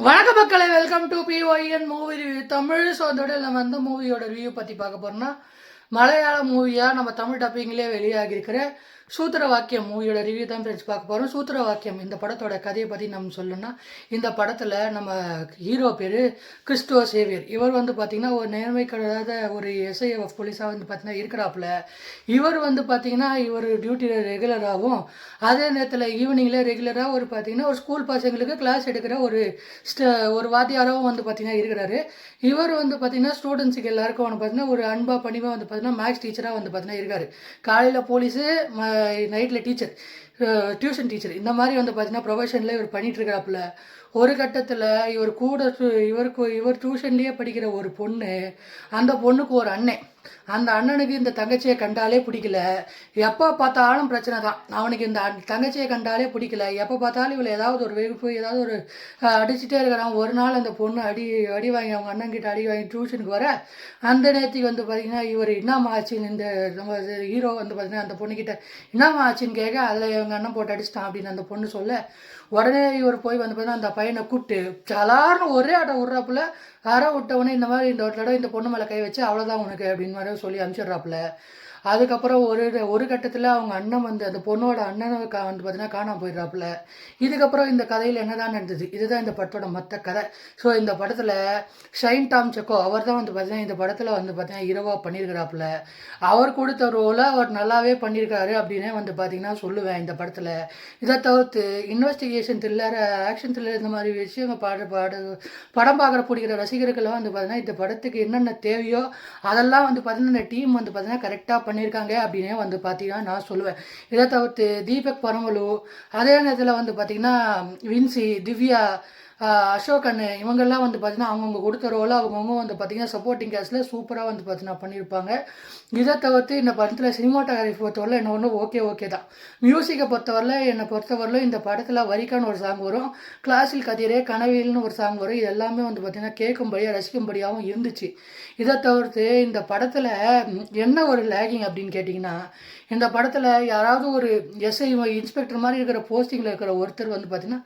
வணக்க மக்களை, welcome to PYN movie review Tamil. So அதோட நம்ம எந்த மூவியோட ரிவ்யூ பற்றி பார்க்க போகிறோம்னா, மலையாள மூவியாக நம்ம தமிழ் டப்பிங்லேயே வெளியாகிருக்கிற சூத்திர வாக்கியம் மூவியோட ரிவ்யூ தான் ஃப்ரெண்ட்ஸ் பார்க்க போகிறோம். சூத்திர வாக்கியம் இந்த படத்தோட கதையை பற்றி நம்ம சொல்லணும்னா, இந்த படத்தில் நம்ம ஹீரோ பேர் கிறிஸ்துவ சேவியர். இவர் வந்து பார்த்திங்கன்னா ஒரு நேர்மைக்காத ஒரு SIF போலீஸாக வந்து பார்த்திங்கன்னா இருக்கிறாப்புல. இவர் வந்து பார்த்திங்கன்னா இவர் டியூட்டியில் ரெகுலராகவும், அதே நேரத்தில் ஈவினிங்கில் ரெகுலராக ஒரு பார்த்திங்கன்னா ஒரு ஸ்கூல் பசங்களுக்கு கிளாஸ் எடுக்கிற ஒரு வாத்தியாராகவும் வந்து பார்த்திங்கன்னா இருக்கிறாரு. இவர் வந்து பார்த்திங்கன்னா ஸ்டூடெண்ட்ஸுக்கு எல்லாருக்கும் வந்து பார்த்திங்கன்னா ஒரு அன்பா பணிவாக வந்து பார்த்திங்கன்னா மேக்ஸ் டீச்சராக வந்து பார்த்திங்கன்னா இருக்கார். காலையில் போலீஸு, நைட்டில் டீச்சர், டியூஷன் டீச்சர், இந்த மாதிரி வந்து பார்த்திங்கன்னா ப்ரொஃபஷனில் இவர் பண்ணிகிட்ருக்காப்புல. ஒரு கட்டத்தில் இவர் கூட இவர் டியூஷன்லேயே படிக்கிற ஒரு பொண்ணு, அந்த பொண்ணுக்கு ஒரு அண்ணன், அந்த அண்ணனுக்கு இந்த தங்கச்சியை கண்டாலே பிடிக்கல. எப்போ பார்த்தாலும் பிரச்சனை தான். அவனுக்கு இந்த தங்கச்சியை கண்டாலே பிடிக்கல. எப்போ பார்த்தாலும் இவளை ஏதாவது ஒரு வெறுப்பு, ஏதாவது ஒரு அடிச்சுட்டே இருக்கிறான். ஒரு நாள் அந்த பொண்ணு அடி வாங்கி அவங்க அண்ணன்கிட்ட அடி வாங்கி டியூஷனுக்கு வர, அந்த நேரத்துக்கு வந்து பார்த்திங்கன்னா இவர் என்னம்மா ஆச்சுன்னு இந்த நம்ம ஹீரோ வந்து பார்த்திங்கன்னா அந்த பொண்ணுக்கிட்ட என்னம்மா ஆச்சுன்னு கேட்க, அதில் இவங்க அண்ணன் போட்டு அடிச்சிட்டான் அப்படின்னு அந்த பொண்ணு சொல்ல, உடனே இவர் போய் வந்து பார்த்தீங்கன்னா அந்த பையனை கூப்பிட்டு சலார்னு ஒரே ஆட்டை விட்றாப்புல. விட்டவொடனே இந்த மாதிரி இந்த ஒரு தடவை இந்த பொண்ணு மேலே கை வச்சு அவ்வளோதான் உனக்கு அப்படின்னு மாதிரி சொல்லி அனுப்பிச்சிடுறாப்புல. அதுக்கப்புறம் ஒரு கட்டத்தில் அவங்க அண்ணன் வந்து அந்த பொண்ணோட அண்ணனை வந்து பார்த்தீங்கன்னா காணாமல் போயிடுறாப்புல. இதுக்கப்புறம் இந்த கதையில் என்ன தான் நடந்தது, இதுதான் இந்த படத்தோட மொத்த கதை. ஸோ இந்த படத்தில் ஷைன் டாம் செக்கோ அவர் தான் வந்து பார்த்தீங்கன்னா இந்த படத்தில் வந்து பார்த்தீங்கன்னா ஹீரோவாக பண்ணியிருக்கிறாப்புல. அவர் கொடுத்த ரோலை அவர் நல்லாவே பண்ணியிருக்காரு அப்படின்னே வந்து பார்த்தீங்கன்னா சொல்லுவேன் இந்த படத்தில். இதை தவிர்த்து இன்வெஸ்டிகேஷன் த்ரில்லர், ஆக்ஷன் த்ரில்லர், இந்த மாதிரி விஷயங்கள் படம் பார்க்குற பிடிக்கிற ரசிகர்கள்லாம் வந்து பார்த்தீங்கன்னா இந்த படத்துக்கு என்னென்ன தேவையோ அதெல்லாம் வந்து பார்த்தீங்கன்னா இந்த டீம் வந்து பார்த்தீங்கன்னா கரெக்டாக பண்ணியிருக்காங்க அப்படின்னே வந்து பார்த்தீங்கன்னா நான் சொல்லுவேன். இதை தவிர்த்து தீபக் பரமலு, அதே நேரத்தில் வந்து பார்த்திங்கன்னா வின்சி, திவ்யா, அசோகன், இவங்கெல்லாம் வந்து பார்த்திங்கன்னா அவங்கவுங்க கொடுத்த ரோலை அவங்கவுங்க வந்து பார்த்திங்கன்னா சப்போர்ட்டிங் கேஸில் சூப்பராக வந்து பார்த்திங்கன்னா பண்ணியிருப்பாங்க. இதை தவிர்த்து இந்த படத்தில் சினிமாட்டோகிராஃபி பொறுத்தவரை என்ன ஒன்று ஓகே தான். மியூசிக்கை என்னை பொறுத்தவரையிலும் இந்த படத்தில் வரிக்கான ஒரு சாங் வரும், கிளாசில் கதிரே கனவில்னு ஒரு சாங் வரும். இது எல்லாமே வந்து பார்த்திங்கன்னா கேட்கும்படியாக ரசிக்கும்படியாகவும் இருந்துச்சு. இதை தவிர்த்து இந்த படத்தில் என்ன ஒரு லேகிங் அப்படின்னு கேட்டிங்கன்னா, இந்த படத்தில் யாராவது ஒரு SI இன்ஸ்பெக்டர் மாதிரி இருக்கிற போஸ்டிங்கில் இருக்கிற ஒருத்தர் வந்து பார்த்திங்கன்னா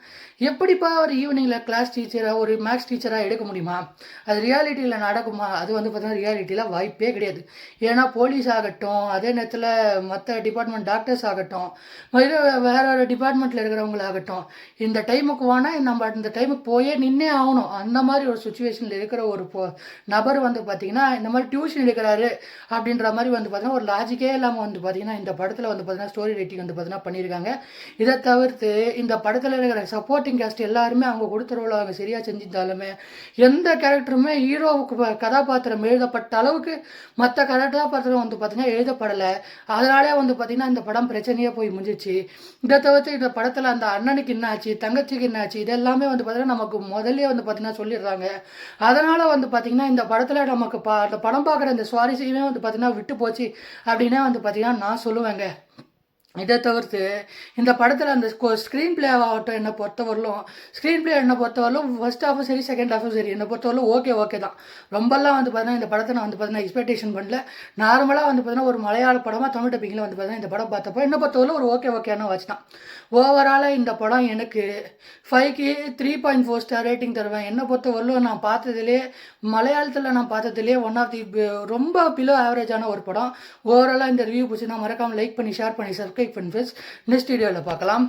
எப்படிப்பா ஒரு ஈவினிங்கில் கிளாஸ் டீச்சராக ஒரு மேக்ஸ் டீச்சராக எடுக்க முடியுமா? அது ரியாலிட்டியில் நடக்குமா? அது வந்து பார்த்திங்கன்னா ரியாலிட்டியில் வாய்ப்பே கிடையாது. ஏன்னா போலீஸ் ஆகட்டும், அதே நேரத்தில் மற்ற டிபார்ட்மெண்ட் டாக்டர்ஸ் ஆகட்டும், வேற ஒரு டிபார்ட்மெண்ட்டில் இருக்கிறவங்களாகட்டும், இந்த டைமுக்கு வேணால் நம்ம இந்த டைமுக்கு போயே நின்னே ஆகணும். அந்த மாதிரி ஒரு சுச்சுவேஷனில் இருக்கிற ஒரு நபர் வந்து பார்த்திங்கன்னா இந்த மாதிரி டியூஷன் எடுக்கிறாரு அப்படின்ற மாதிரி வந்து பார்த்திங்கன்னா ஒரு லாஜிக்கே இல்லாமல் வந்து பார்த்திங்கன்னா இந்த படத்தில் வந்து பார்த்திங்கன்னா ஸ்டோரி ரைட்டிங் வந்து பார்த்திங்கன்னா பண்ணியிருக்காங்க. இதை தவிர்த்து இந்த படத்தில் இருக்கிற சப்போர்ட்டிங் காஸ்ட் எல்லாருமே அவங்க கொடுத்த ரோலை அவங்க சரியாக செஞ்சிருந்தாலுமே எந்த கேரக்டருமே ஹீரோவுக்கு கதாபாத்திரம் எழுதப்பட்ட அளவுக்கு மற்ற கதாபாத்திரம் வந்து பார்த்திங்கன்னா எழுதப்படலை. அதனாலே வந்து பார்த்திங்கன்னா இந்த படம் பிரச்சனையே போய் முடிஞ்சிச்சு. இதை தவிர்த்து இந்த படத்தில் அந்த அண்ணனுக்கு என்னாச்சு, தங்கச்சிக்கு என்னாச்சு, இதெல்லாமே வந்து பார்த்திங்கன்னா நமக்கு முதல்ல வந்து பார்த்திங்கன்னா சொல்லிடுறாங்க. அதனால் வந்து பார்த்திங்கன்னா இந்த படத்தில் நமக்கு அந்த படம் பார்க்குற இந்த சுவாரஸ்யமே வந்து பார்த்திங்கன்னா விட்டு போச்சு அப்படின்னே வந்து பார்த்திங்கன்னா நான் சொல்லுவேங்க. இதை தவிர்த்து இந்த படத்தில் அந்த ஸ்க்ரீன் பிளே ஆகட்டும், என்னை பொறுத்தவரையிலும் ஃபர்ஸ்ட் ஹாஃபும் சரி, செகண்ட் ஹாஃபும் சரி, என்னை பொறுத்தவரையிலும் ஓகே தான். ரொம்பலாம் வந்து பார்த்தீங்கன்னா இந்த படத்தை நான் வந்து பார்த்தீங்கன்னா எக்ஸ்பெக்டேஷன் பண்ணல. நார்மலாக வந்து பார்த்தீங்கன்னா ஒரு மலையாள படமாக தமிழ் டப்பிங்கில் வந்து பார்த்தீங்கன்னா இந்த படம் பார்த்தப்போ என்னை பொறுத்தவரையிலும் ஒரு ஓகேன்னு வச்சு தான். ஓவராலாக இந்த படம் எனக்கு 5க்கு 3.4 ஸ்டார் ரேட்டிங் தருவேன். என்னை பொறுத்தவரையிலும் நான் பார்த்ததுலேயே மலையாளத்தில் நான் பார்த்ததுலேயே ஒன் ஆஃப் தி ரொம்ப பிலோ ஆவரேஜான ஒரு படம். ஓவராலாக இந்த ரிவ்யூ பிடிச்சிருந்தா மறக்காமல் லைக் பண்ணி, ஷேர் பண்ணி, சப்ஸ்கிரைப் பண்ணி ஃப்ரெண்ட்ஸ். நெக்ஸ்ட் வீடியோவில் பார்க்கலாம்.